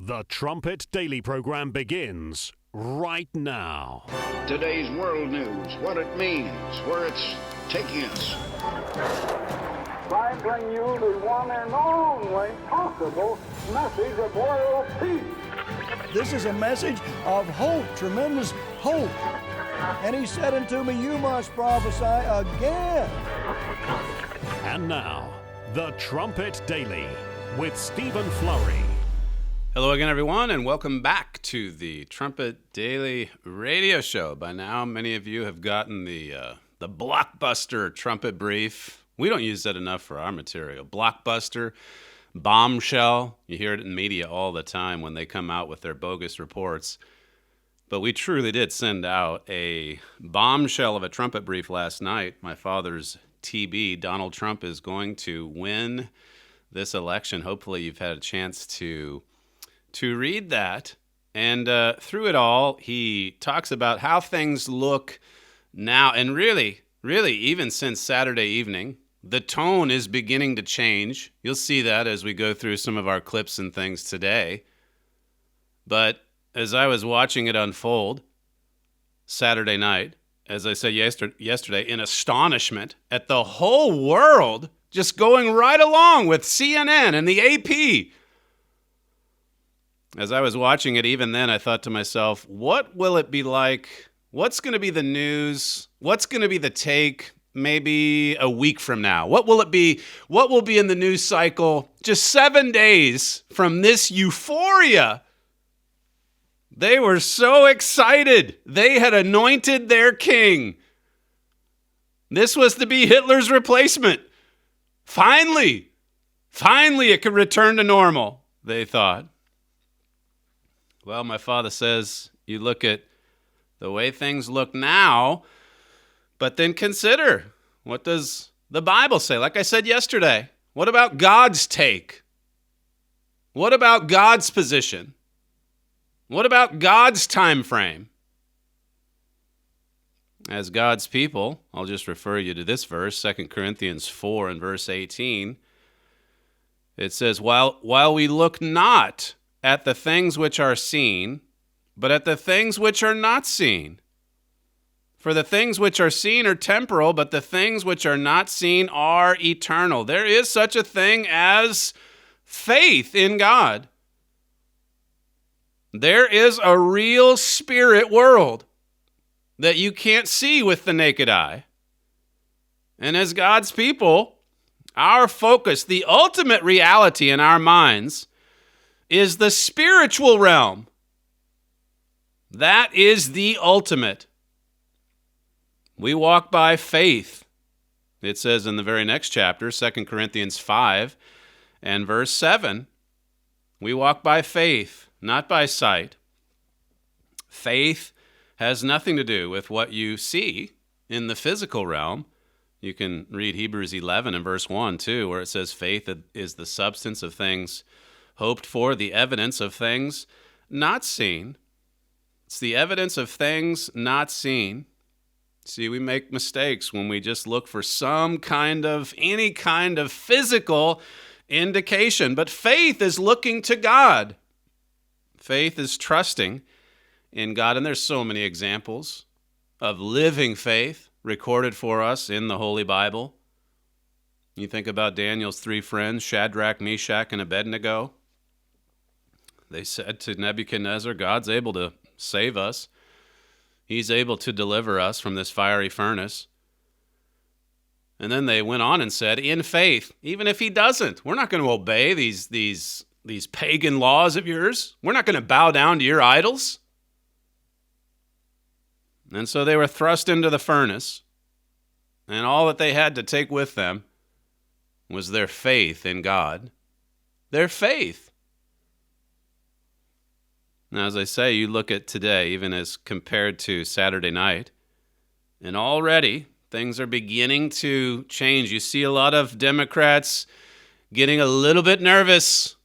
The Trumpet Daily program begins right now. Today's world news, what it means, where it's taking us. I bring you the one and only possible message of world peace. This is a message of hope, tremendous hope. And he said unto me, you must prophesy again. And now, The Trumpet Daily with Stephen Flurry. Hello again, everyone, and welcome back to the Trumpet Daily radio show. By now, many of you have gotten the blockbuster trumpet brief. We don't use that enough for our material. Blockbuster, bombshell. You hear it in media all the time when they come out with their bogus reports. But we truly did send out a bombshell of a trumpet brief last night. My father's TB, Donald Trump, is going to win this election. Hopefully you've had a chance to read that. And through it all, he talks about how things look now. And really, even since Saturday evening, the tone is beginning to change. You'll see that as we go through some of our clips and things today. But as I was watching it unfold Saturday night, as I said yesterday, in astonishment at the whole world just going right along with CNN and the AP. As I was watching it, even then, I thought to myself, what will it be like? What's going to be the news? What's going to be the take maybe a week from now? What will it be? What will be in the news cycle just 7 days from this euphoria? They were so excited. They had anointed their king. This was to be Hitler's replacement. Finally, it could return to normal, they thought. Well, my father says you look at the way things look now, but then consider, what does the Bible say? Like I said yesterday, what about God's take? What about God's position? What about God's time frame? As God's people, I'll just refer you to this verse, 2 Corinthians 4 and verse 18. It says, while we look not at the things which are seen, but at the things which are not seen. For the things which are seen are temporal, but the things which are not seen are eternal. There is such a thing as faith in God. There is a real spirit world that you can't see with the naked eye. And as God's people, our focus, the ultimate reality in our minds, is the spiritual realm. That is the ultimate. We walk by faith. It says in the very next chapter, 2 Corinthians 5 and verse 7, we walk by faith, not by sight. Faith has nothing to do with what you see in the physical realm. You can read Hebrews 11 and verse 1 too, where it says faith is the substance of things hoped for, the evidence of things not seen. It's the evidence of things not seen. See, we make mistakes when we just look for any kind of physical indication. But faith is looking to God. Faith is trusting in God. And there's so many examples of living faith recorded for us in the Holy Bible. You think about Daniel's three friends, Shadrach, Meshach, and Abednego. They said to Nebuchadnezzar, God's able to save us. He's able to deliver us from this fiery furnace. And then they went on and said, in faith, even if he doesn't, we're not going to obey these pagan laws of yours. We're not going to bow down to your idols. And so they were thrust into the furnace, and all that they had to take with them was their faith in God. Their faith. Now, as I say, you look at today, even as compared to Saturday night, and already things are beginning to change. You see a lot of Democrats getting a little bit nervous.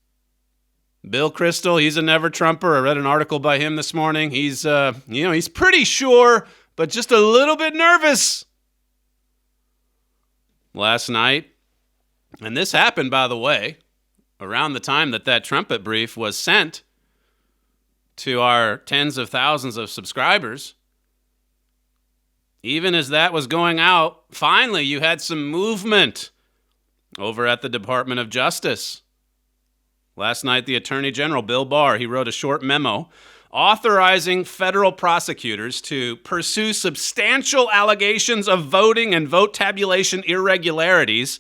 Bill Kristol, he's a never-Trumper. I read an article by him this morning. He's pretty sure, but just a little bit nervous. Last night, and this happened, by the way, around the time that trumpet brief was sent, to our tens of thousands of subscribers. Even as that was going out, finally you had some movement over at the Department of Justice. Last night, the Attorney General, Bill Barr, he wrote a short memo authorizing federal prosecutors to pursue substantial allegations of voting and vote tabulation irregularities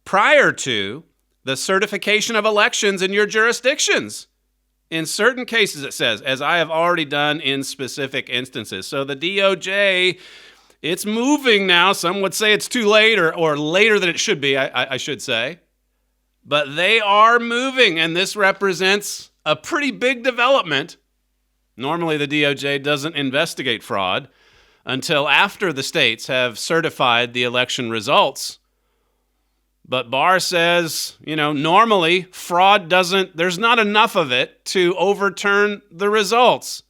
prior to the certification of elections in your jurisdictions. In certain cases, it says, as I have already done in specific instances. So the DOJ, it's moving now. Some would say it's too late or later than it should be, I should say. But they are moving, and this represents a pretty big development. Normally, the DOJ doesn't investigate fraud until after the states have certified the election results. But Barr says, normally fraud there's not enough of it to overturn the results.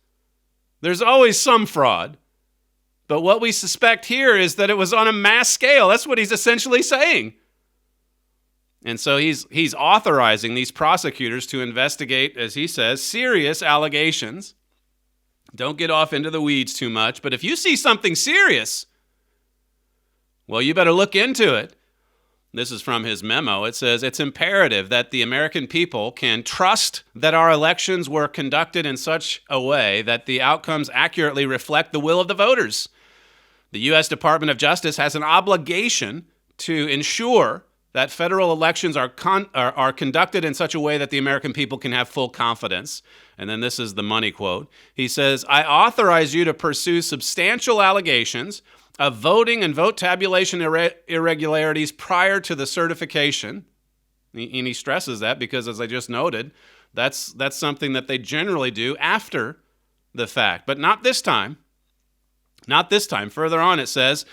There's always some fraud. But what we suspect here is that it was on a mass scale. That's what he's essentially saying. And so he's authorizing these prosecutors to investigate, as he says, serious allegations. Don't get off into the weeds too much, but if you see something serious, well, you better look into it. This is from his memo. It says, it's imperative that the American people can trust that our elections were conducted in such a way that the outcomes accurately reflect the will of the voters. The U.S. Department of Justice has an obligation to ensure that federal elections are conducted in such a way that the American people can have full confidence. And then this is the money quote. He says, I authorize you to pursue substantial allegations of voting and vote tabulation irregularities prior to the certification. And he stresses that because, as I just noted, that's something that they generally do after the fact, but not this time. Not this time. Further on, it says,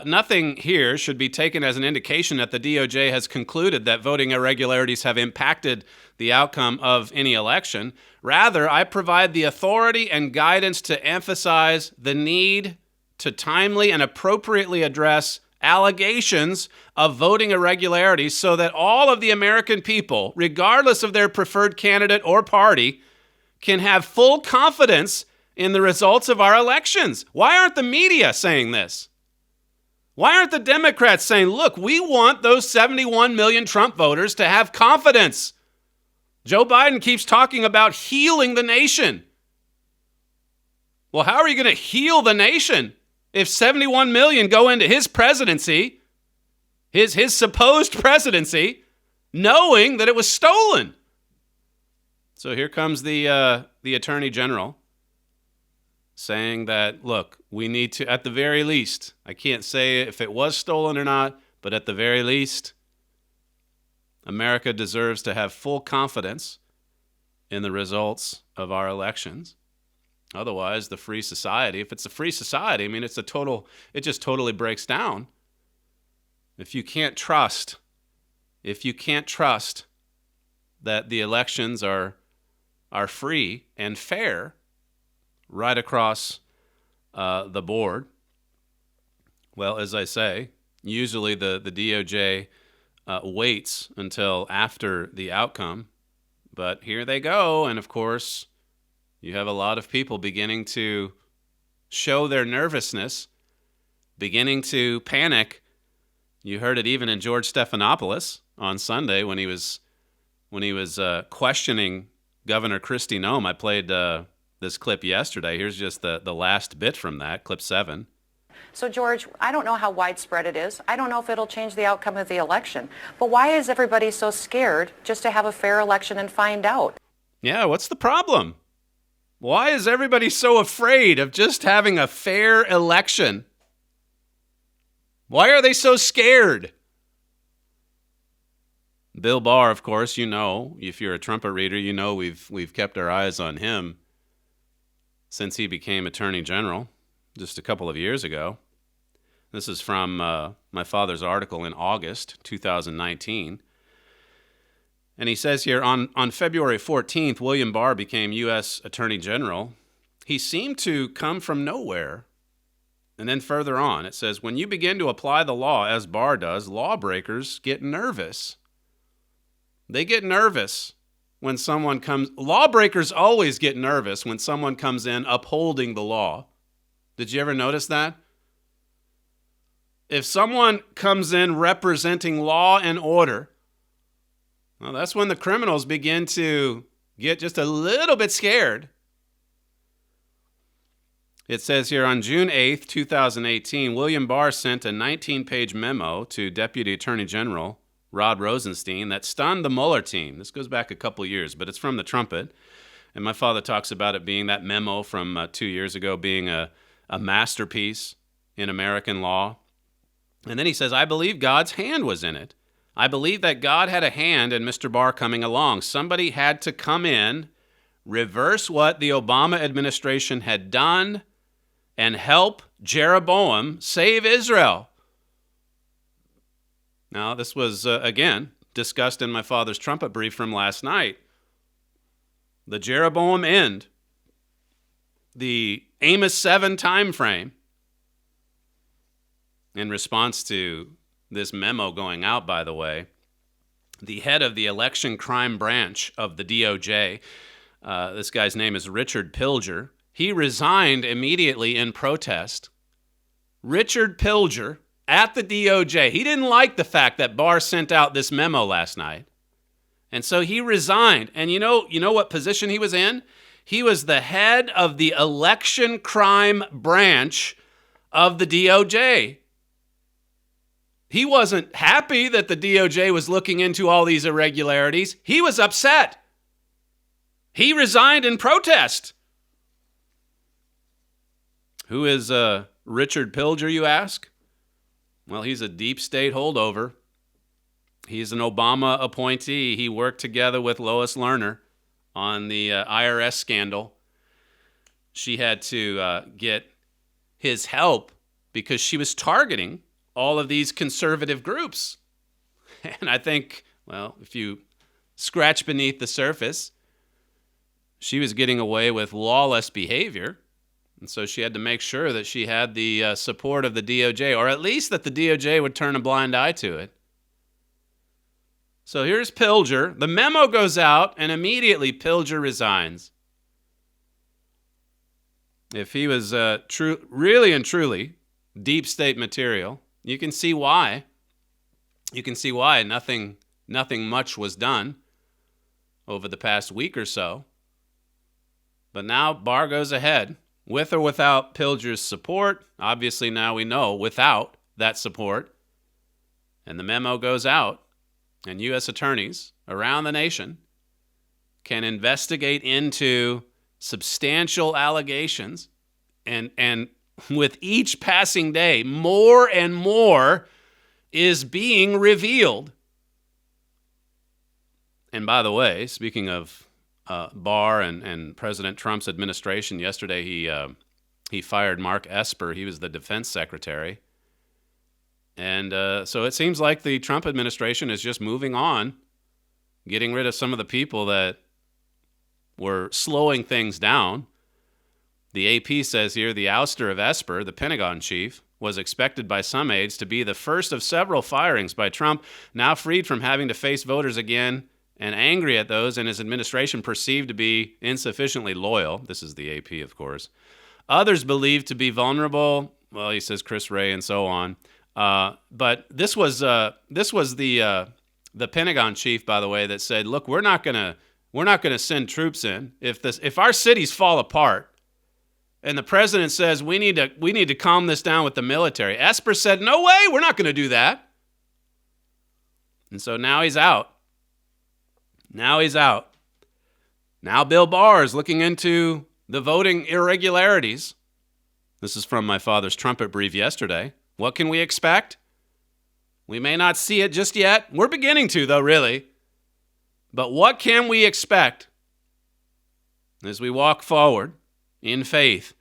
nothing here should be taken as an indication that the DOJ has concluded that voting irregularities have impacted the outcome of any election. Rather, I provide the authority and guidance to emphasize the need to timely and appropriately address allegations of voting irregularities so that all of the American people, regardless of their preferred candidate or party, can have full confidence in the results of our elections. Why aren't the media saying this? Why aren't the Democrats saying, look, we want those 71 million Trump voters to have confidence? Joe Biden keeps talking about healing the nation. Well, how are you going to heal the nation if 71 million go into his presidency, his supposed presidency, knowing that it was stolen? So here comes the Attorney General saying that, look, we need to, at the very least, I can't say if it was stolen or not, but at the very least, America deserves to have full confidence in the results of our elections. Otherwise, the free society, if it's a free society, I mean, it just totally breaks down. If you can't trust that the elections are free and fair, right across the board. Well, as I say, usually the DOJ waits until after the outcome, but here they go, and of course, you have a lot of people beginning to show their nervousness, beginning to panic. You heard it even in George Stephanopoulos on Sunday when he was questioning Governor Kristi Noem. I played this clip yesterday. Here's just the last bit from that, clip 7. So, George, I don't know how widespread it is. I don't know if it'll change the outcome of the election. But why is everybody so scared just to have a fair election and find out? Yeah, what's the problem? Why is everybody so afraid of just having a fair election? Why are they so scared? Bill Barr, of course, if you're a trumpet reader, we've kept our eyes on him since he became Attorney General just a couple of years ago. This is from my father's article in August 2019. And he says here, on February 14th, William Barr became U.S. Attorney General. He seemed to come from nowhere. And then further on, it says, when you begin to apply the law, as Barr does, lawbreakers get nervous. They get nervous when someone comes, lawbreakers always get nervous when someone comes in upholding the law. Did you ever notice that? If someone comes in representing law and order, well, that's when the criminals begin to get just a little bit scared. It says here, on June 8th, 2018, William Barr sent a 19-page memo to Deputy Attorney General Rod Rosenstein that stunned the Mueller team. This goes back a couple years, but it's from the Trumpet. And my father talks about it being that memo from 2 years ago being a masterpiece in American law. And then he says, I believe God's hand was in it. I believe that God had a hand in Mr. Barr coming along. Somebody had to come in, reverse what the Obama administration had done, and help Jeroboam save Israel. Now, this was, again, discussed in my father's trumpet brief from last night. The Jeroboam end, the Amos 7 time frame, in response to this memo going out, by the way, the head of the election crime branch of the DOJ, this guy's name is Richard Pilger, he resigned immediately in protest. Richard Pilger at the DOJ. He didn't like the fact that Barr sent out this memo last night. And so he resigned. And you know what position he was in? He was the head of the election crime branch of the DOJ. He wasn't happy that the DOJ was looking into all these irregularities. He was upset. He resigned in protest. Who is Richard Pilger, you ask? Well, he's a deep state holdover. He's an Obama appointee. He worked together with Lois Lerner on the IRS scandal. She had to get his help because she was targeting all of these conservative groups. And I think, well, if you scratch beneath the surface, she was getting away with lawless behavior. And so she had to make sure that she had the support of the DOJ, or at least that the DOJ would turn a blind eye to it. So here's Pilger. The memo goes out, and immediately Pilger resigns. If he was really and truly deep state material, you can see why. You can see why nothing much was done over the past week or so. But now Barr goes ahead, with or without Pilger's support. Obviously now we know without that support. And the memo goes out, and U.S. attorneys around the nation can investigate into substantial allegations. And with each passing day, more and more is being revealed. And by the way, speaking of Barr and President Trump's administration, yesterday he fired Mark Esper. He was the defense secretary. And so it seems like the Trump administration is just moving on, getting rid of some of the people that were slowing things down. The AP says here the ouster of Esper, the Pentagon chief, was expected by some aides to be the first of several firings by Trump, now freed from having to face voters again and angry at those in his administration perceived to be insufficiently loyal. This is the AP, of course. Others believed to be vulnerable. Well, he says Chris Wray and so on. But this was the Pentagon chief, by the way, that said, "Look, we're not gonna send troops in if our cities fall apart." And the president says, we need to calm this down with the military. Esper said, no way, we're not going to do that. And so now he's out. Now Bill Barr is looking into the voting irregularities. This is from my father's trumpet brief yesterday. What can we expect? We may not see it just yet. We're beginning to, though, really. But what can we expect as we walk forward in faith?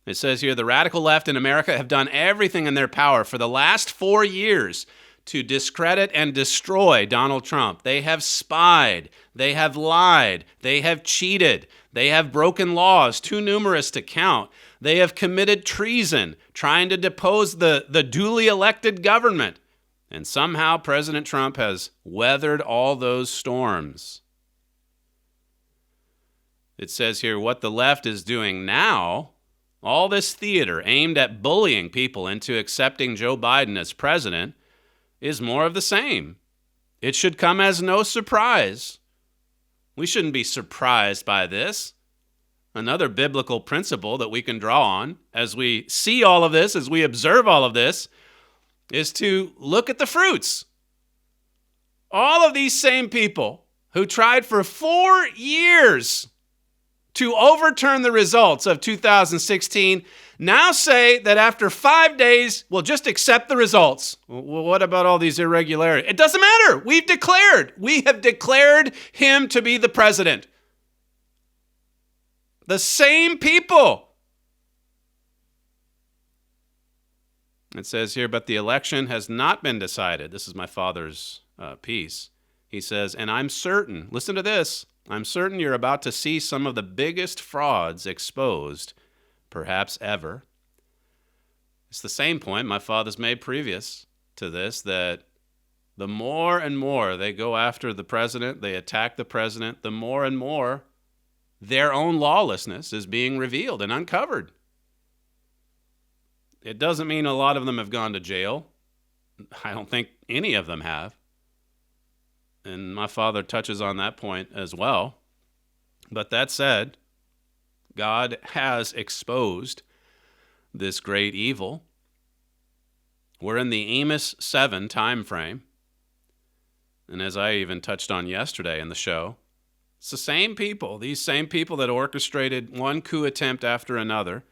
It says here, the radical left in America have done everything in their power for the last 4 years to discredit and destroy Donald Trump. They have spied, they have lied, they have cheated, they have broken laws too numerous to count. They have committed treason, trying to depose the duly elected government. And somehow President Trump has weathered all those storms. It says here, what the left is doing now, all this theater aimed at bullying people into accepting Joe Biden as president, is more of the same. It should come as no surprise. We shouldn't be surprised by this. Another biblical principle that we can draw on as we see all of this, as we observe all of this, is to look at the fruits. All of these same people who tried for 4 years to overturn the results of 2016 now say that after 5 days, we'll just accept the results. Well, what about all these irregularities? It doesn't matter. We have declared him to be the president. The same people. It says here, but the election has not been decided. This is my father's piece. He says, and I'm certain, listen to this, I'm certain you're about to see some of the biggest frauds exposed, perhaps ever. It's the same point my father's made previous to this, that the more and more they go after the president, they attack the president, the more and more their own lawlessness is being revealed and uncovered. It doesn't mean a lot of them have gone to jail. I don't think any of them have. And my father touches on that point as well. But that said, God has exposed this great evil. We're in the Amos 7 time frame. And as I even touched on yesterday in the show, it's the same people, these same people that orchestrated one coup attempt after another.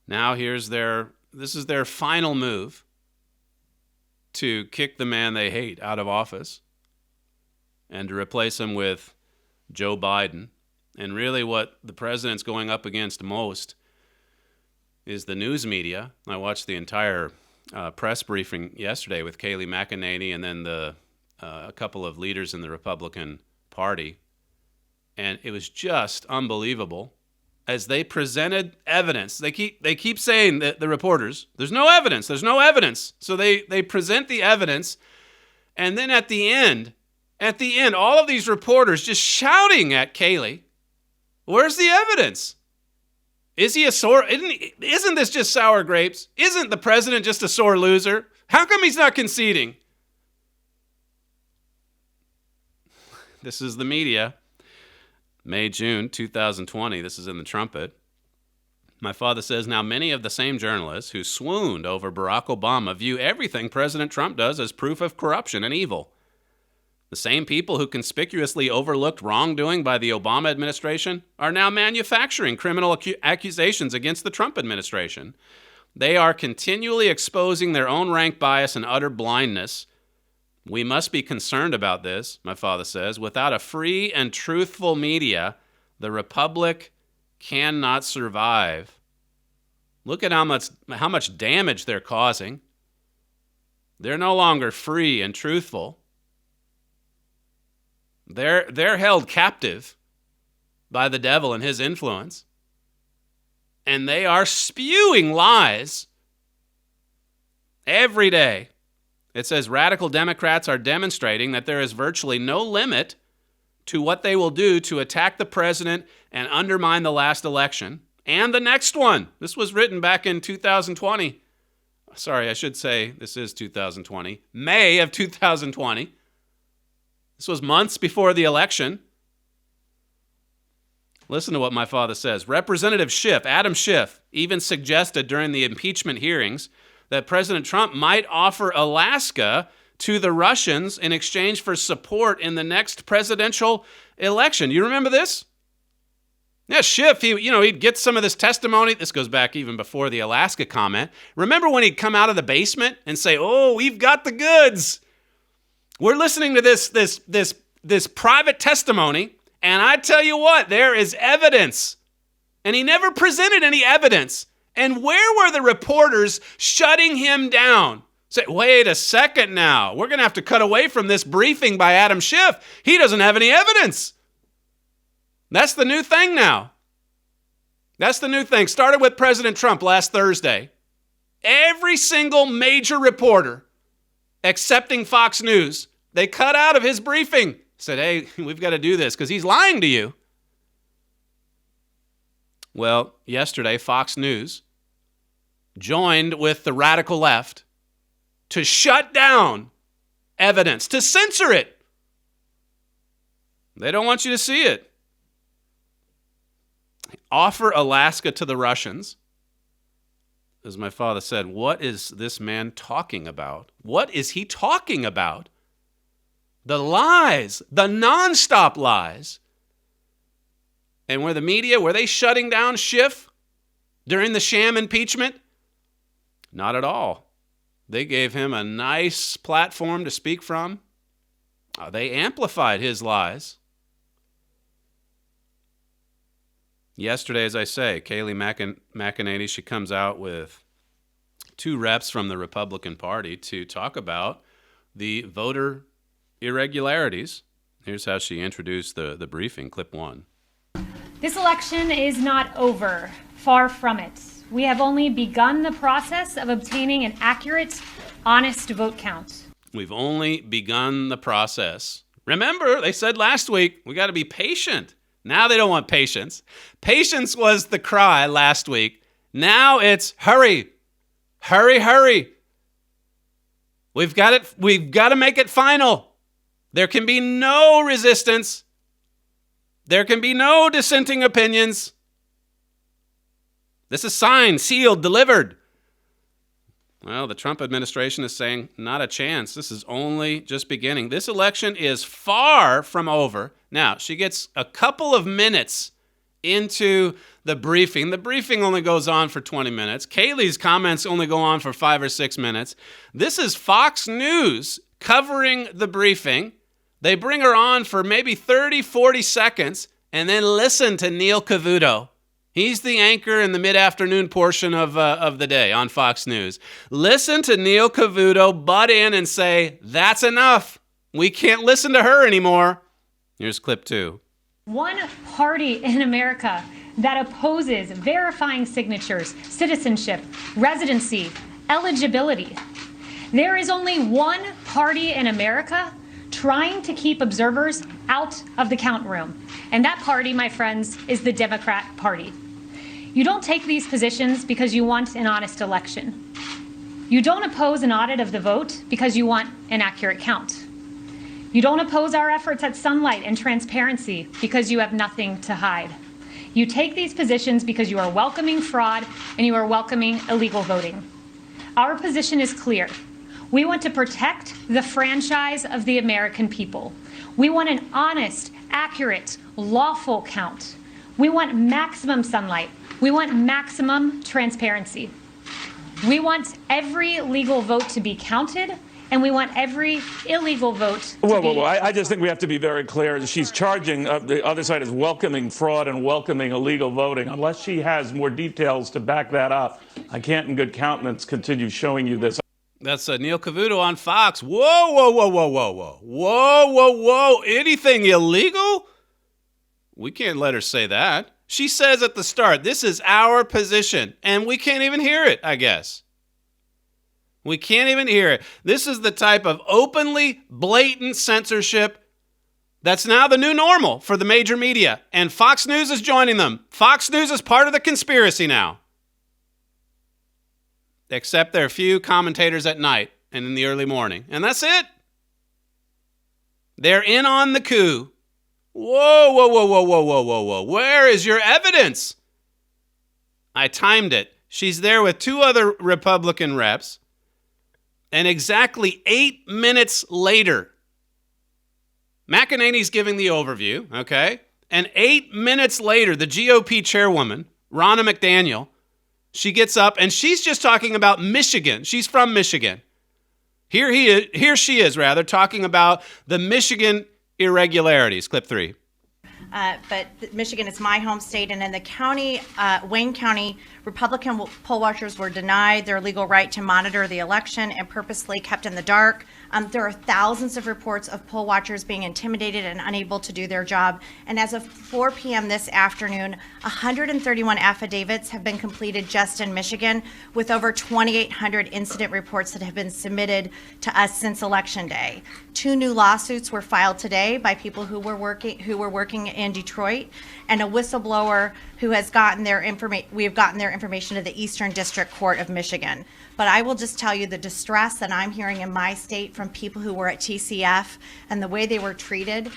Now this is their final move to kick the man they hate out of office and to replace him with Joe Biden. And really what the president's going up against most is the news media. I watched the entire press briefing yesterday with Kayleigh McEnany and then a couple of leaders in the Republican Party. And it was just unbelievable as they presented evidence. They keep saying that the reporters, there's no evidence. So they present the evidence, and then at the end, all of these reporters just shouting at Kayleigh, where's the evidence? Is he a sore? Isn't this just sour grapes? Isn't the president just a sore loser? How come he's not conceding? This is the media. May, June 2020. This is in the Trumpet. My father says, now many of the same journalists who swooned over Barack Obama view everything President Trump does as proof of corruption and evil. The same people who conspicuously overlooked wrongdoing by the Obama administration are now manufacturing criminal accusations against the Trump administration. They are continually exposing their own rank bias and utter blindness. We must be concerned about this, my father says. Without a free and truthful media, the republic cannot survive. Look at how much damage they're causing. They're no longer free and truthful. They're held captive by the devil and his influence. And they are spewing lies every day. It says radical Democrats are demonstrating that there is virtually no limit to what they will do to attack the president and undermine the last election and the next one. This was written back in 2020. Sorry, I should say this is 2020. May of 2020. This was months before the election. Listen to what my father says. Representative Schiff, Adam Schiff, even suggested during the impeachment hearings that President Trump might offer Alaska to the Russians in exchange for support in the next presidential election. You remember this? Yeah, Schiff, he'd get some of this testimony. This goes back even before the Alaska comment. Remember when he'd come out of the basement and say, "Oh, we've got the goods. We're listening to this private testimony, and I tell you what, there is evidence." And he never presented any evidence. And where were the reporters shutting him down? Say, wait a second now. We're going to have to cut away from this briefing by Adam Schiff. He doesn't have any evidence. That's the new thing now. That's the new thing. Started with President Trump last Thursday. Every single major reporter, excepting Fox News, they cut out of his briefing. Said, hey, we've got to do this because he's lying to you. Well, yesterday, Fox News joined with the radical left to shut down evidence, to censor it. They don't want you to see it. Offer Alaska to the Russians. As my father said, what is this man talking about? What is he talking about? The lies, the nonstop lies. And were the media, were they shutting down Schiff during the sham impeachment? Not at all. They gave him a nice platform to speak from. They amplified his lies. Yesterday, as I say, Kayleigh McEnany, she comes out with 2 reps from the Republican Party to talk about the voter irregularities. Here's how she introduced the briefing, clip 1. This election is not over. Far from it. We have only begun the process of obtaining an accurate, honest vote count. We've only begun the process. Remember, they said last week, we got to be patient. Now they don't want patience. Patience was the cry last week. Now it's hurry, hurry, hurry. We've got to make it final. There can be no resistance. There can be no dissenting opinions. This is signed, sealed, delivered. Well, the Trump administration is saying, not a chance. This is only just beginning. This election is far from over. Now, she gets a couple of minutes into the briefing. The briefing only goes on for 20 minutes. Kayleigh's comments only go on for 5 or 6 minutes. This is Fox News covering the briefing. They bring her on for maybe 30, 40 seconds, and then listen to Neil Cavuto. He's the anchor in the mid-afternoon portion of the day on Fox News. Listen to Neil Cavuto butt in and say, that's enough. We can't listen to her anymore. Here's clip 2. One party in America that opposes verifying signatures, citizenship, residency, eligibility. There is only one party in America trying to keep observers out of the count room. And that party, my friends, is the Democrat Party. You don't take these positions because you want an honest election. You don't oppose an audit of the vote because you want an accurate count. You don't oppose our efforts at sunlight and transparency because you have nothing to hide. You take these positions because you are welcoming fraud and you are welcoming illegal voting. Our position is clear. We want to protect the franchise of the American people. We want an honest, accurate, lawful count. We want maximum sunlight. We want maximum transparency. We want every legal vote to be counted, and we want every illegal vote to be... Whoa. I just think we have to be very clear. She's charging, the other side is welcoming fraud and welcoming illegal voting. Unless she has more details to back that up, I can't in good countenance continue showing you this. That's Neil Cavuto on Fox. Whoa. Anything illegal? We can't let her say that. She says at the start, this is our position, and we can't even hear it, I guess. We can't even hear it. This is the type of openly blatant censorship that's now the new normal for the major media, and Fox News is joining them. Fox News is part of the conspiracy now. Except there are few commentators at night and in the early morning, and that's it. They're in on the coup. Whoa. Where is your evidence? I timed it. She's there with 2 other Republican reps. And exactly 8 minutes later, McEnany's giving the overview, okay? And 8 minutes later, the GOP chairwoman, Ronna McDaniel, she gets up and she's just talking about Michigan. She's from Michigan. Here she is, talking about the Michigan irregularities. Clip 3. But Michigan is my home state, and in the county, Wayne County, Republican poll watchers were denied their legal right to monitor the election and purposely kept in the dark. There are thousands of reports of poll watchers being intimidated and unable to do their job. And as of 4 p.m. this afternoon, 131 affidavits have been completed just in Michigan, with over 2,800 incident reports that have been submitted to us since Election Day. 2 new lawsuits were filed today by people who were working in Detroit, and a whistleblower who has gotten their information. We have gotten their information to the Eastern District Court of Michigan. But I will just tell you the distress that I'm hearing in my state from people who were at TCF and the way they were treated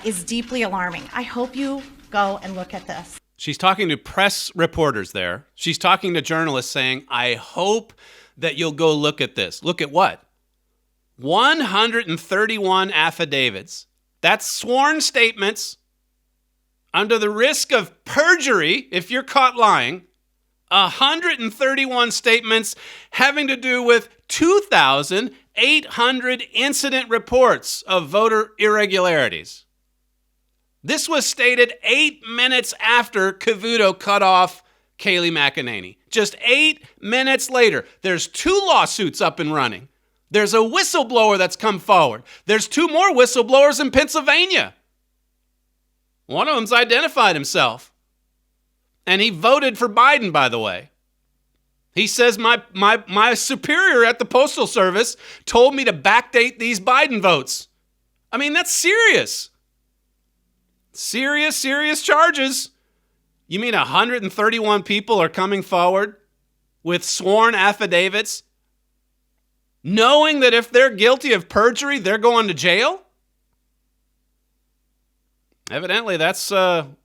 is deeply alarming. I hope you go and look at this. She's talking to press reporters there. She's talking to journalists saying, I hope that you'll go look at this. Look at what? 131 affidavits. That's sworn statements under the risk of perjury if you're caught lying. 131 statements having to do with 2,800 incident reports of voter irregularities. This was stated 8 minutes after Cavuto cut off Kayleigh McEnany. Just 8 minutes later, there's 2 lawsuits up and running. There's a whistleblower that's come forward. There's 2 more whistleblowers in Pennsylvania. One of them's identified himself. And he voted for Biden, by the way. He says, my superior at the Postal Service told me to backdate these Biden votes. I mean, that's serious. Serious charges. You mean 131 people are coming forward with sworn affidavits, knowing that if they're guilty of perjury, they're going to jail? Evidently, that's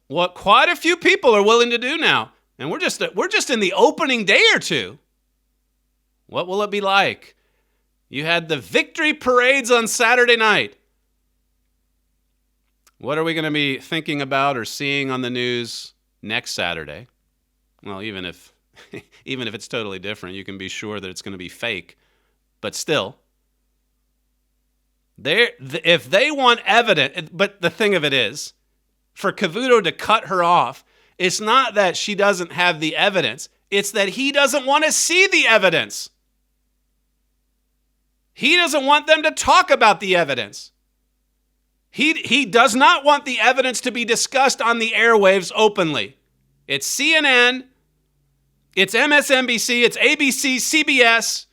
what quite a few people are willing to do now. And we're just in the opening day or two. What will it be like? You had the victory parades on Saturday night. What are we going to be thinking about or seeing on the news next Saturday? Well, even if it's totally different, you can be sure that it's going to be fake. But still, if they want evidence, but the thing of it is, for Cavuto to cut her off, it's not that she doesn't have the evidence. It's that he doesn't want to see the evidence. He doesn't want them to talk about the evidence. He does not want the evidence to be discussed on the airwaves openly. It's CNN, it's MSNBC, it's ABC, CBS,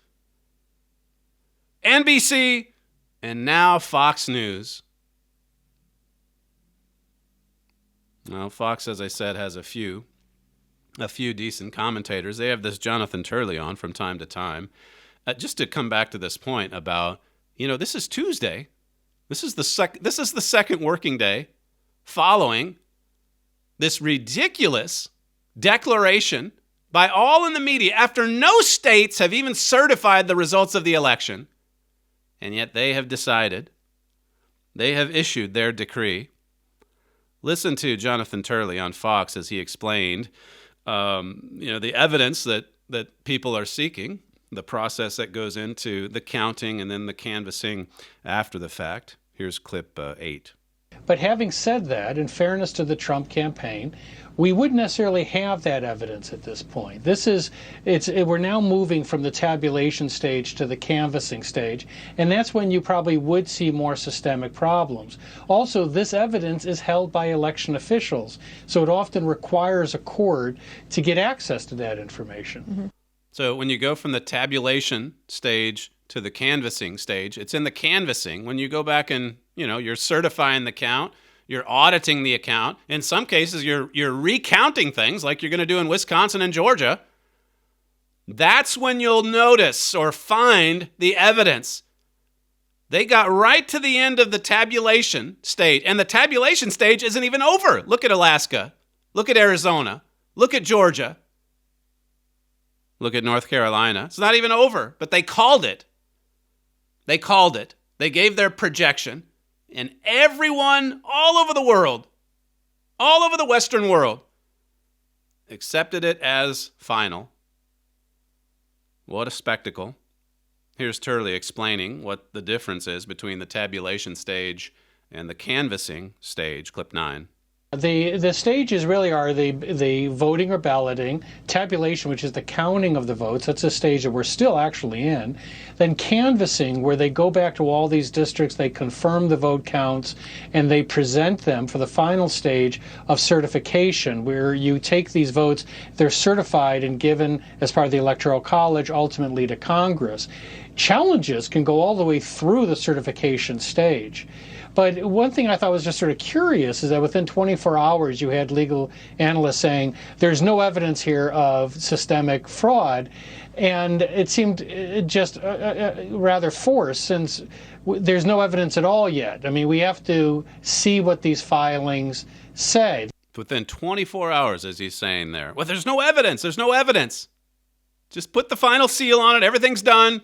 NBC, and now Fox News. Well, Fox, as I said, has a few decent commentators. They have this Jonathan Turley on from time to time. Just to come back to this point about, this is Tuesday. This is the second working day following this ridiculous declaration by all in the media after no states have even certified the results of the election. And yet they have decided, they have issued their decree. Listen to Jonathan Turley on Fox as he explained, the evidence that people are seeking, the process that goes into the counting and then the canvassing after the fact. Here's clip 8. But having said that, in fairness to the Trump campaign, we wouldn't necessarily have that evidence at this point. We're now moving from the tabulation stage to the canvassing stage, and that's when you probably would see more systemic problems. Also, this evidence is held by election officials, so it often requires a court to get access to that information. Mm-hmm. So when you go from the tabulation stage to the canvassing stage, it's in the canvassing when you go back and, you're certifying the count, you're auditing the account. In some cases, you're recounting things like you're going to do in Wisconsin and Georgia. That's when you'll notice or find the evidence. They got right to the end of the tabulation stage, and the tabulation stage isn't even over. Look at Alaska. Look at Arizona. Look at Georgia. Look at North Carolina. It's not even over, but they called it. They gave their projection, and everyone all over the world, all over the Western world, accepted it as final. What a spectacle. Here's Turley explaining what the difference is between the tabulation stage and the canvassing stage, clip 9. The stages really are the voting or balloting, tabulation, which is the counting of the votes. That's a stage that we're still actually in. Then canvassing, where they go back to all these districts, they confirm the vote counts, and they present them for the final stage of certification, where you take these votes, they're certified and given as part of the Electoral College, ultimately to Congress. challenges can go all the way through the certification stage. But one thing I thought was just sort of curious is that within 24 hours, you had legal analysts saying there's no evidence here of systemic fraud. And it seemed just rather forced, since there's no evidence at all yet. I mean, we have to see what these filings say. Within 24 hours, as he's saying there. Well, there's no evidence. There's no evidence. Just put the final seal on it. Everything's done.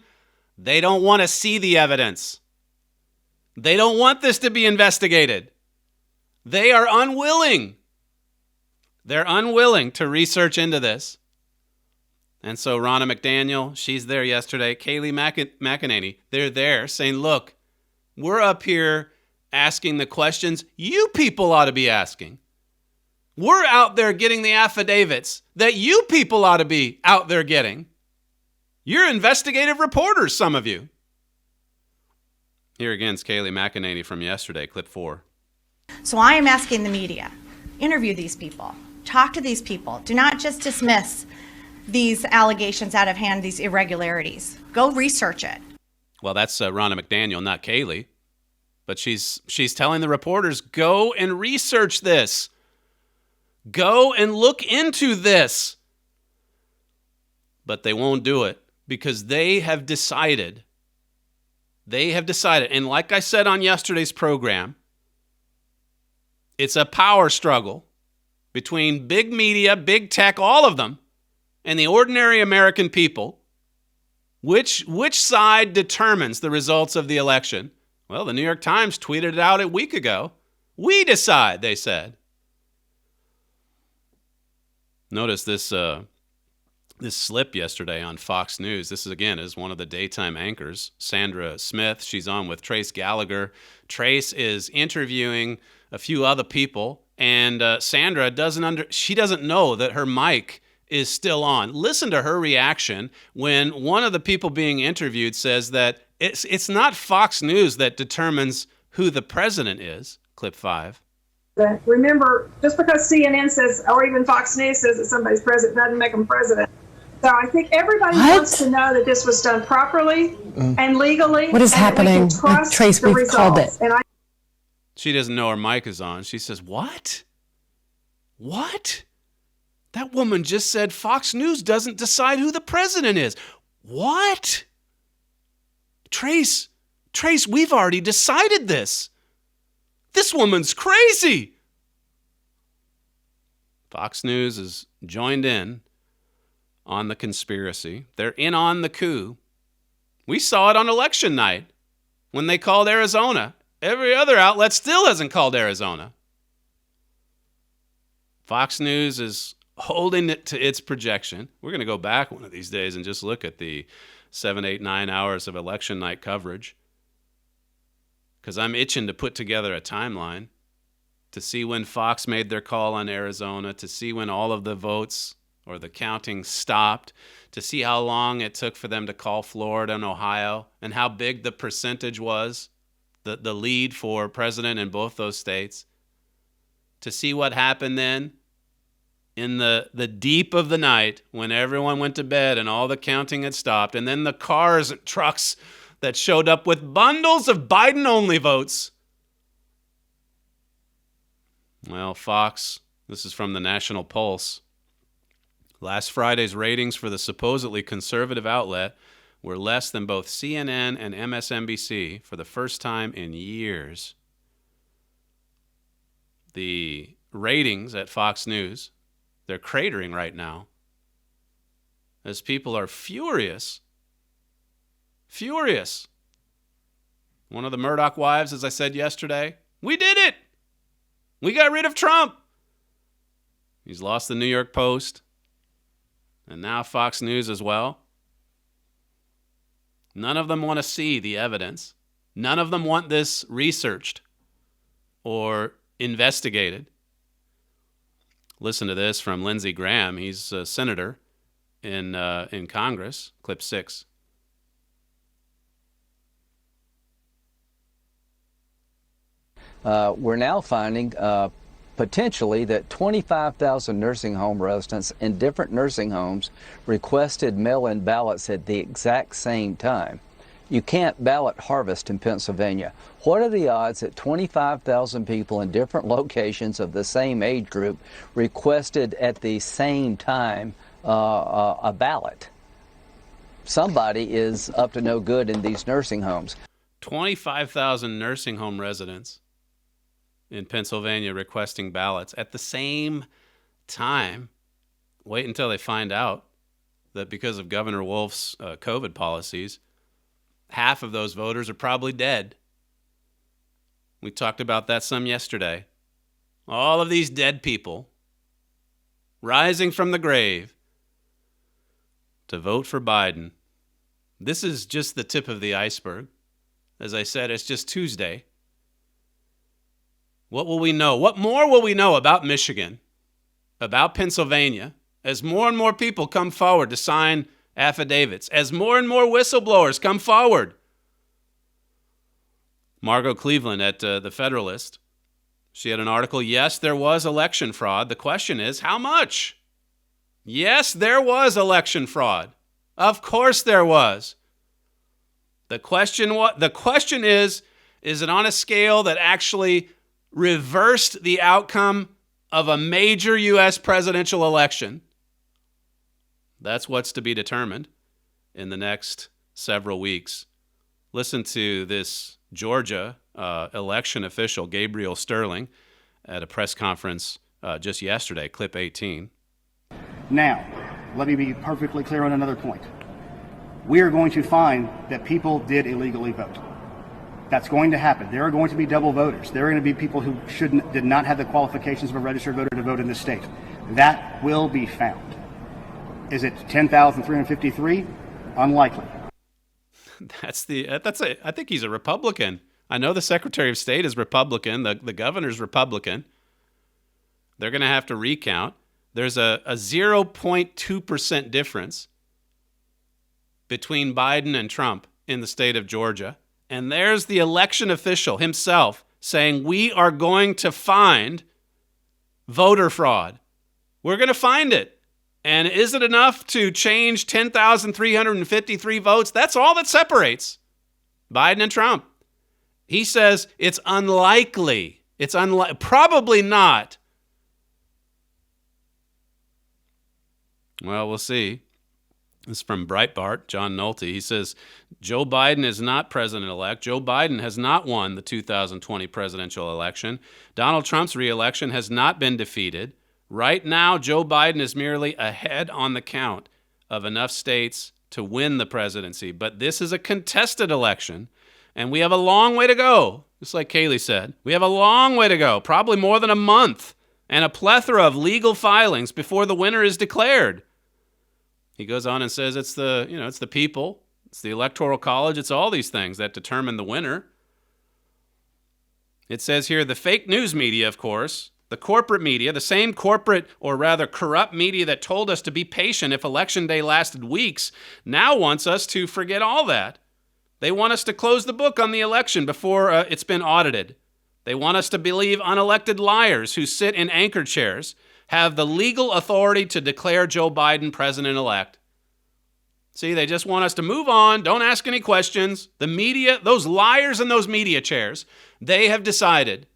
They don't want to see the evidence. They don't want this to be investigated. They are unwilling. They're unwilling to research into this. And so Ronna McDaniel, she's there yesterday. Kayleigh McEnany, they're there saying, look, we're up here asking the questions you people ought to be asking. We're out there getting the affidavits that you people ought to be out there getting. You're investigative reporters, some of you. Here again is Kayleigh McEnany from yesterday, clip 4. So I am asking the media, interview these people, talk to these people. Do not just dismiss these allegations out of hand, these irregularities. Go research it. Well, that's Ronna McDaniel, not Kayleigh. But she's telling the reporters, go and research this. Go and look into this. But they won't do it because they have decided. And like I said on yesterday's program, it's a power struggle between big media, big tech, all of them, and the ordinary American people. Which side determines the results of the election? Well, the New York Times tweeted it out a week ago. We decide, they said. Notice this slip yesterday on Fox News. This is one of the daytime anchors, Sandra Smith. She's on with Trace Gallagher. Trace is interviewing a few other people, and Sandra doesn't know that her mic is still on. Listen to her reaction when one of the people being interviewed says that it's not Fox News that determines who the president is. Clip 5. Remember, just because CNN says, or even Fox News says that somebody's president, doesn't make them president. So I think everybody wants to know that this was done properly and legally. What is happening? Trace, we've called it. She doesn't know her mic is on. She says, what? What? That woman just said Fox News doesn't decide who the president is. What? Trace, we've already decided this. This woman's crazy. Fox News is joined in on the conspiracy. They're in on the coup. We saw it on election night when they called Arizona. Every other outlet still hasn't called Arizona. Fox News is holding it to its projection. We're going to go back one of these days and just look at the 7, 8, 9 hours of election night coverage, because I'm itching to put together a timeline to see when Fox made their call on Arizona, to see when all of the votes or the counting stopped, to see how long it took for them to call Florida and Ohio, and how big the percentage was, the lead for president in both those states, to see what happened then in the deep of the night when everyone went to bed and all the counting had stopped, and then the cars and trucks that showed up with bundles of Biden-only votes. Well, Fox, this is from the National Pulse. Last Friday's ratings for the supposedly conservative outlet were less than both CNN and MSNBC for the first time in years. The ratings at Fox News, they're cratering right now as people are furious. Furious. One of the Murdoch wives, as I said yesterday, we did it. We got rid of Trump. He's lost the New York Post and now Fox News as well. None of them want to see the evidence. None of them want this researched or investigated. Listen to this from Lindsey Graham. He's a senator in Congress. Clip 6. We're now finding potentially that 25,000 nursing home residents in different nursing homes requested mail-in ballots at the exact same time. You can't ballot harvest in Pennsylvania. What are the odds that 25,000 people in different locations of the same age group requested at the same time a ballot? Somebody is up to no good in these nursing homes. 25,000 nursing home residents in Pennsylvania requesting ballots at the same time. Wait until they find out that because of Governor Wolf's COVID policies, half of those voters are probably dead. We talked about that some yesterday. All of these dead people rising from the grave to vote for Biden. This is just the tip of the iceberg. As I said, it's just Tuesday. What will we know? What more will we know about Michigan, about Pennsylvania, as more and more people come forward to sign affidavits, as more and more whistleblowers come forward? Margot Cleveland at The Federalist, she had an article, yes, there was election fraud. The question is, how much? Yes, there was election fraud. Of course there was. The question is it on a scale that actually reversed the outcome of a major U.S. presidential election? That's what's to be determined in the next several weeks. Listen to this Georgia election official, Gabriel Sterling, at a press conference just yesterday, clip 18. Now, let me be perfectly clear on another point. We are going to find that people did illegally vote. That's going to happen. There are going to be double voters. There are going to be people who did not have the qualifications of a registered voter to vote in this state. That will be found. Is it 10,353? Unlikely. I think he's a Republican. I know the Secretary of State is Republican. The governor's Republican. They're going to have to recount. There's a 0.2% difference between Biden and Trump in the state of Georgia. And there's the election official himself saying, we are going to find voter fraud. We're going to find it. And is it enough to change 10,353 votes? That's all that separates Biden and Trump. He says it's unlikely. Probably not. Well, we'll see. This is from Breitbart, John Nolte. He says, Joe Biden is not president-elect. Joe Biden has not won the 2020 presidential election. Donald Trump's re-election has not been defeated. Right now, Joe Biden is merely ahead on the count of enough states to win the presidency. But this is a contested election, and we have a long way to go. Just like Kayleigh said, we have a long way to go, probably more than a month, and a plethora of legal filings before the winner is declared. He goes on and says it's the people, it's the Electoral College, it's all these things that determine the winner. It says here the fake news media, of course, the corporate media, the same corporate or rather corrupt media that told us to be patient if Election Day lasted weeks, now wants us to forget all that. They want us to close the book on the election before it's been audited. They want us to believe unelected liars who sit in anchor chairs have the legal authority to declare Joe Biden president-elect. See, they just want us to move on, don't ask any questions. The media, those liars in those media chairs, they have decided.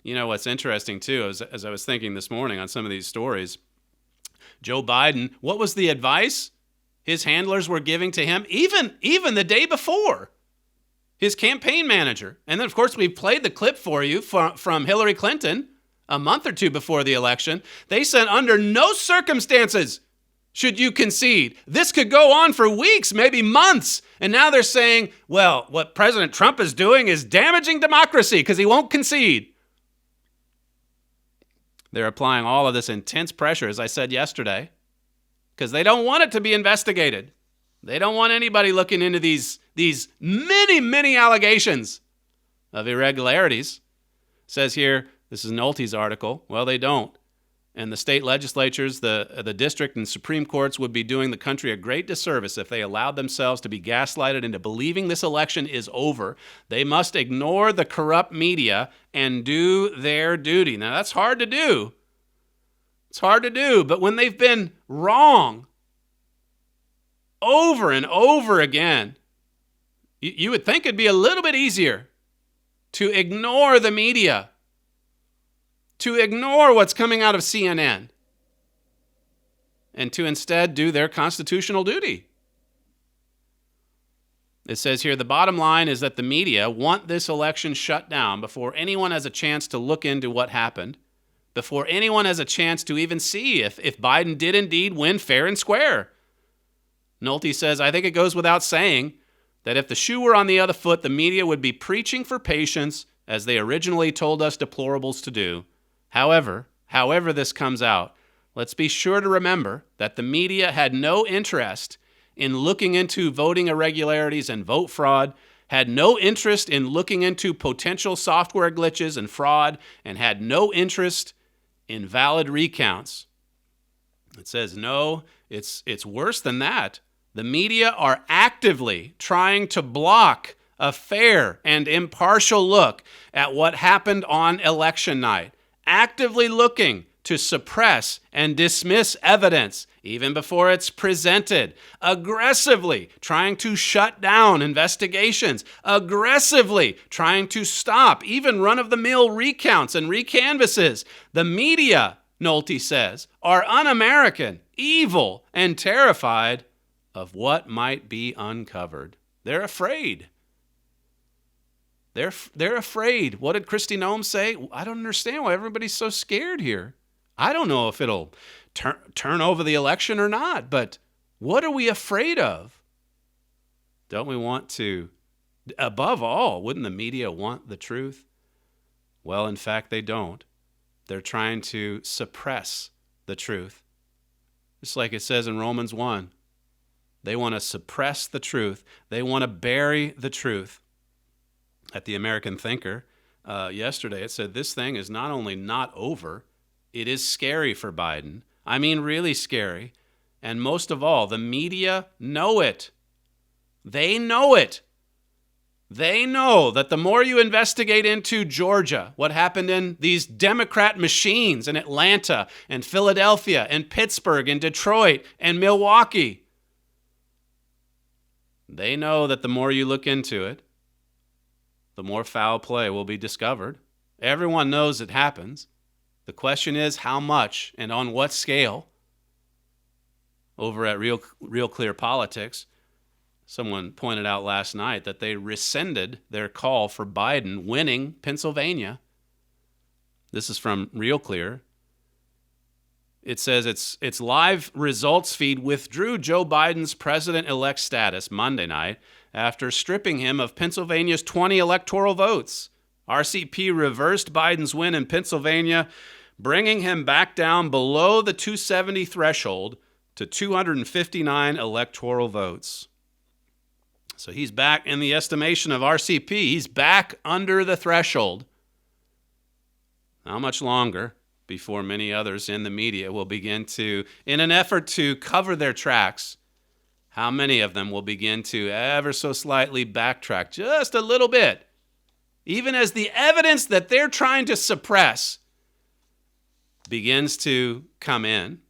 You know what's interesting, too, as I was thinking this morning on some of these stories, Joe Biden, what was the advice his handlers were giving to him, even the day before? His campaign manager. And then, of course, we played the clip for you from Hillary Clinton a month or two before the election. They said under no circumstances should you concede. This could go on for weeks, maybe months. And now they're saying, well, what President Trump is doing is damaging democracy because he won't concede. They're applying all of this intense pressure, as I said yesterday, because they don't want it to be investigated. They don't want anybody looking into these many, many allegations of irregularities. It says here, this is Nolte's article. Well, they don't. And the state legislatures, the district and Supreme Courts would be doing the country a great disservice if they allowed themselves to be gaslighted into believing this election is over. They must ignore the corrupt media and do their duty. Now, that's hard to do. It's hard to do, but when they've been wrong over and over again. You would think it'd be a little bit easier to ignore the media, to ignore what's coming out of CNN, and to instead do their constitutional duty. It says here, the bottom line is that the media want this election shut down before anyone has a chance to look into what happened, before anyone has a chance to even see if Biden did indeed win fair and square. Nolte says, I think it goes without saying that if the shoe were on the other foot, the media would be preaching for patience as they originally told us deplorables to do. However this comes out, let's be sure to remember that the media had no interest in looking into voting irregularities and vote fraud, had no interest in looking into potential software glitches and fraud, and had no interest in valid recounts. It says, no, it's worse than that. The media are actively trying to block a fair and impartial look at what happened on election night, actively looking to suppress and dismiss evidence even before it's presented, aggressively trying to shut down investigations, aggressively trying to stop even run-of-the-mill recounts and recanvasses. The media, Nolte says, are un-American, evil, and terrified of what might be uncovered. They're afraid. They're afraid. What did Kristi Noem say? I don't understand why everybody's so scared here. I don't know if it'll turn over the election or not, but what are we afraid of? Don't we want to, above all, wouldn't the media want the truth? Well, in fact, they don't. They're trying to suppress the truth. Just like it says in Romans 1. They want to suppress the truth. They want to bury the truth. At the American Thinker yesterday, it said this thing is not only not over, it is scary for Biden. I mean, really scary. And most of all, the media know it. They know it. They know that the more you investigate into Georgia, what happened in these Democrat machines in Atlanta and Philadelphia and Pittsburgh and Detroit and Milwaukee, they know that the more you look into it, the more foul play will be discovered. Everyone knows it happens. The question is how much and on what scale. Over at Real Clear Politics, someone pointed out last night that they rescinded their call for Biden winning Pennsylvania. This is from Real Clear. It says its live results feed withdrew Joe Biden's president-elect status Monday night after stripping him of Pennsylvania's 20 electoral votes. RCP reversed Biden's win in Pennsylvania, bringing him back down below the 270 threshold to 259 electoral votes. So he's back, in the estimation of RCP, he's back under the threshold. How much longer before many others in the media will begin to, in an effort to cover their tracks, how many of them will begin to ever so slightly backtrack just a little bit, even as the evidence that they're trying to suppress begins to come in?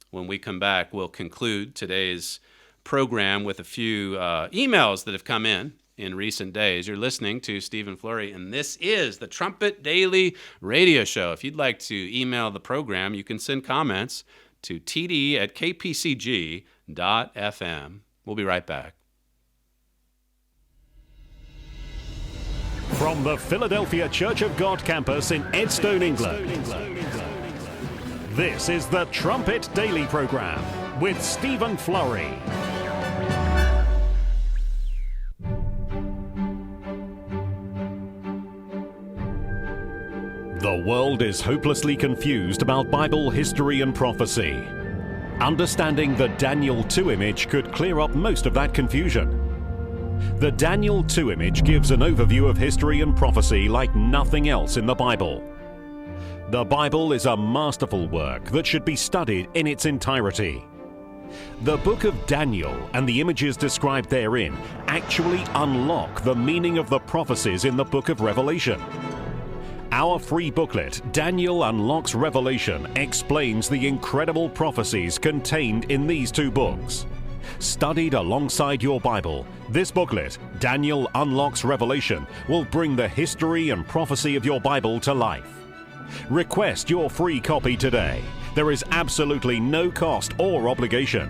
When we come back, we'll conclude today's program with a few emails that have come in recent days. You're listening to Stephen Flurry, and this is the Trumpet Daily Radio Show. If you'd like to email the program, you can send comments to td@kpcg.fm. We'll be right back. From the Philadelphia Church of God campus in Edstone, England, this is the Trumpet Daily Program with Stephen Flurry. The world is hopelessly confused about Bible history and prophecy. Understanding the Daniel 2 image could clear up most of that confusion. The Daniel 2 image gives an overview of history and prophecy like nothing else in the Bible. The Bible is a masterful work that should be studied in its entirety. The book of Daniel and the images described therein actually unlock the meaning of the prophecies in the book of Revelation. Our free booklet, Daniel Unlocks Revelation, explains the incredible prophecies contained in these two books. Studied alongside your Bible, this booklet, Daniel Unlocks Revelation, will bring the history and prophecy of your Bible to life. Request your free copy today. There is absolutely no cost or obligation.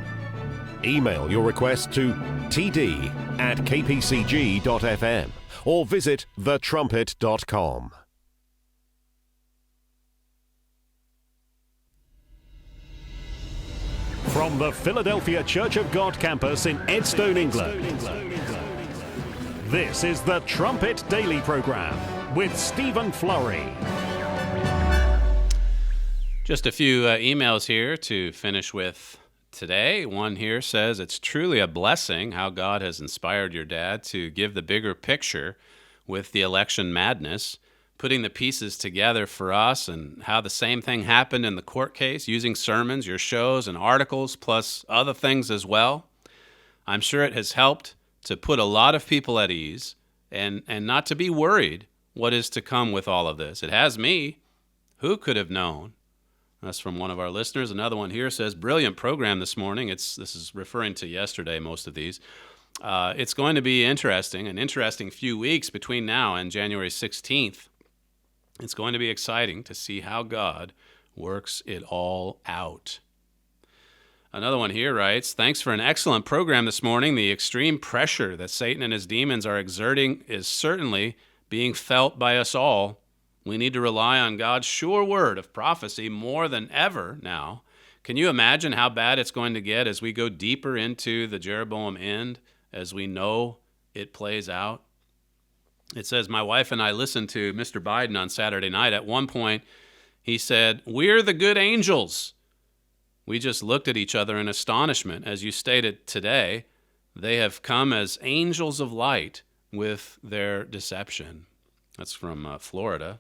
Email your request to td@kpcg.fm or visit thetrumpet.com. From the Philadelphia Church of God campus in Edstone, England, this is the Trumpet Daily Program with Stephen Flurry. Just a few emails here to finish with today. One here says, it's truly a blessing how God has inspired your dad to give the bigger picture with the election madness, putting the pieces together for us, and how the same thing happened in the court case, using sermons, your shows, and articles, plus other things as well. I'm sure it has helped to put a lot of people at ease and not to be worried what is to come with all of this. It has me. Who could have known? That's from one of our listeners. Another one here says, brilliant program this morning. This is referring to yesterday, most of these. It's going to be interesting, an interesting few weeks between now and January 16th. It's going to be exciting to see how God works it all out. Another one here writes, thanks for an excellent program this morning. The extreme pressure that Satan and his demons are exerting is certainly being felt by us all. We need to rely on God's sure word of prophecy more than ever now. Can you imagine how bad it's going to get as we go deeper into the Jeroboam end, as we know it plays out? It says, my wife and I listened to Mr. Biden on Saturday night. At one point, he said, we're the good angels. We just looked at each other in astonishment. As you stated today, they have come as angels of light with their deception. That's from Florida.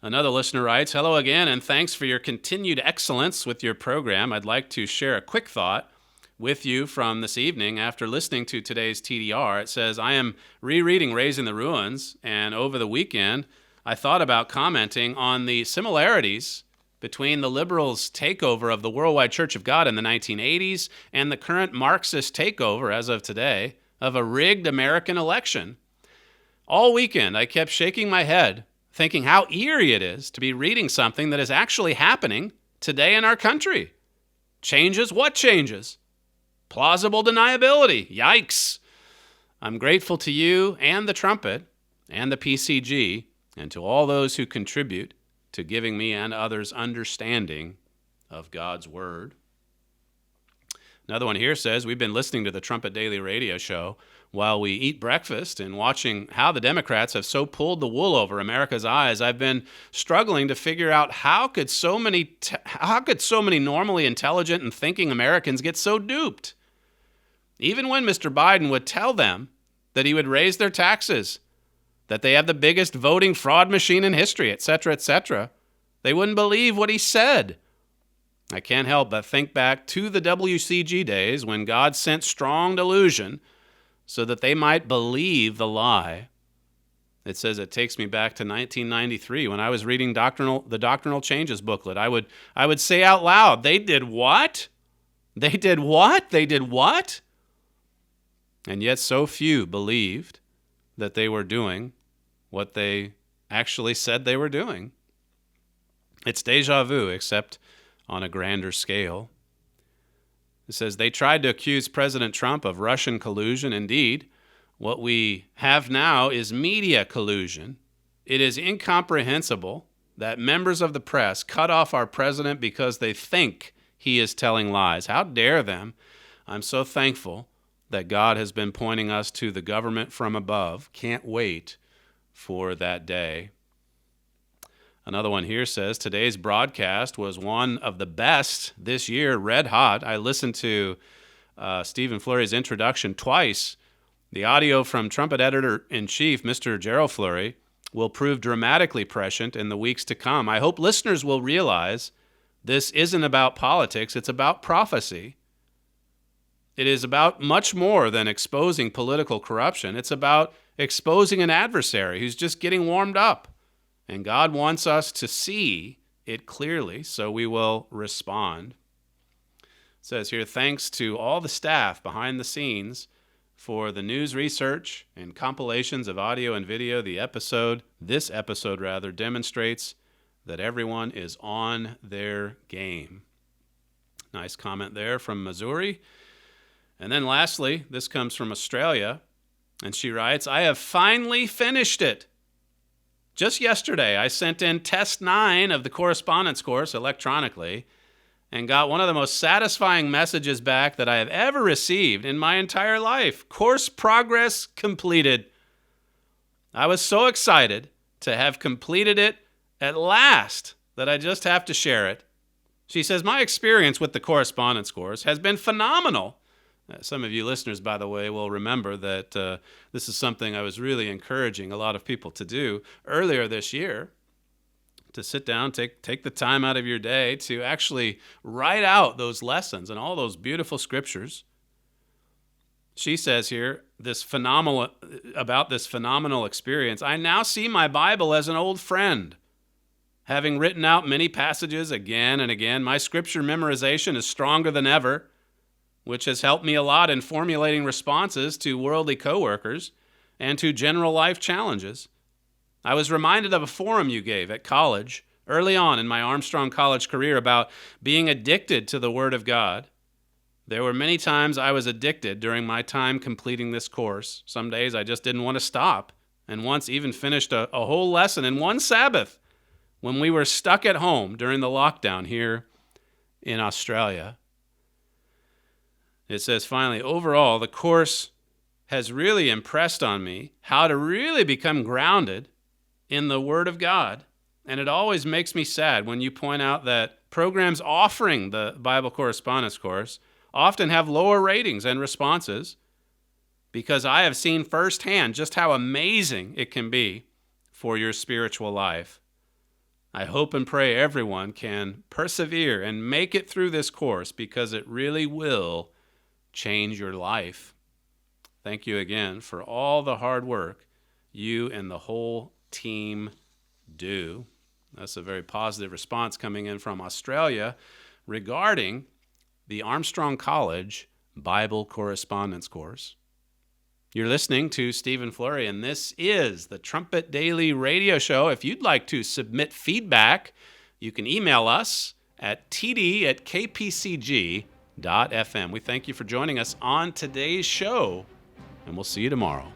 Another listener writes, hello again, and thanks for your continued excellence with your program. I'd like to share a quick thought with you from this evening after listening to today's TDR. It says, I am rereading Raising the Ruins, and over the weekend, I thought about commenting on the similarities between the liberals' takeover of the Worldwide Church of God in the 1980s and the current Marxist takeover, as of today, of a rigged American election. All weekend, I kept shaking my head, thinking how eerie it is to be reading something that is actually happening today in our country. Changes? What changes? Plausible deniability. Yikes. I'm grateful to you and the Trumpet and the PCG and to all those who contribute to giving me and others understanding of God's Word. Another one here says, we've been listening to the Trumpet Daily Radio Show while we eat breakfast and watching how the Democrats have so pulled the wool over America's eyes. I've been struggling to figure out how could so many normally intelligent and thinking Americans get so duped? Even when Mr. Biden would tell them that he would raise their taxes, that they have the biggest voting fraud machine in history, etc., they wouldn't believe what he said. I can't help but think back to the WCG days when God sent strong delusion so that they might believe the lie. It says it takes me back to 1993 when I was reading the Doctrinal Changes booklet. I would say out loud, they did what? They did what? They did what? And yet so few believed that they were doing what they actually said they were doing. It's deja vu, except on a grander scale. It says they tried to accuse President Trump of Russian collusion. Indeed, what we have now is media collusion. It is incomprehensible that members of the press cut off our president because they think he is telling lies. How dare them? I'm so thankful that God has been pointing us to the government from above. Can't wait for that day. Another one here says, today's broadcast was one of the best this year, red hot. I listened to Stephen Flurry's introduction twice. The audio from Trumpet Editor-in-Chief, Mr. Gerald Flurry, will prove dramatically prescient in the weeks to come. I hope listeners will realize this isn't about politics, it's about prophecy. It is about much more than exposing political corruption. It's about exposing an adversary who's just getting warmed up. And God wants us to see it clearly, so we will respond. It says here, thanks to all the staff behind the scenes for the news research and compilations of audio and video. This episode demonstrates that everyone is on their game. Nice comment there from Missouri. And then lastly, this comes from Australia, and she writes, I have finally finished it. Just yesterday, I sent in test 9 of the correspondence course electronically and got one of the most satisfying messages back that I have ever received in my entire life. Course progress completed. I was so excited to have completed it at last that I just have to share it. She says, my experience with the correspondence course has been phenomenal. Some of you listeners, by the way, will remember that this is something I was really encouraging a lot of people to do earlier this year, to sit down, take the time out of your day to actually write out those lessons and all those beautiful scriptures. She says here, this phenomenal experience, I now see my Bible as an old friend. Having written out many passages again and again, my scripture memorization is stronger than ever, which has helped me a lot in formulating responses to worldly coworkers and to general life challenges. I was reminded of a forum you gave at college early on in my Armstrong College career about being addicted to the Word of God. There were many times I was addicted during my time completing this course. Some days I just didn't want to stop, and once even finished a whole lesson in one Sabbath when we were stuck at home during the lockdown here in Australia. It says, finally, overall, the course has really impressed on me how to really become grounded in the Word of God. And it always makes me sad when you point out that programs offering the Bible correspondence course often have lower ratings and responses, because I have seen firsthand just how amazing it can be for your spiritual life. I hope and pray everyone can persevere and make it through this course, because it really will change your life. Thank you again for all the hard work you and the whole team do. That's a very positive response coming in from Australia regarding the Armstrong College Bible Correspondence Course. You're listening to Stephen Flurry, and this is the Trumpet Daily Radio Show. If you'd like to submit feedback, you can email us at td@kpcg.fm. We thank you for joining us on today's show, and we'll see you tomorrow.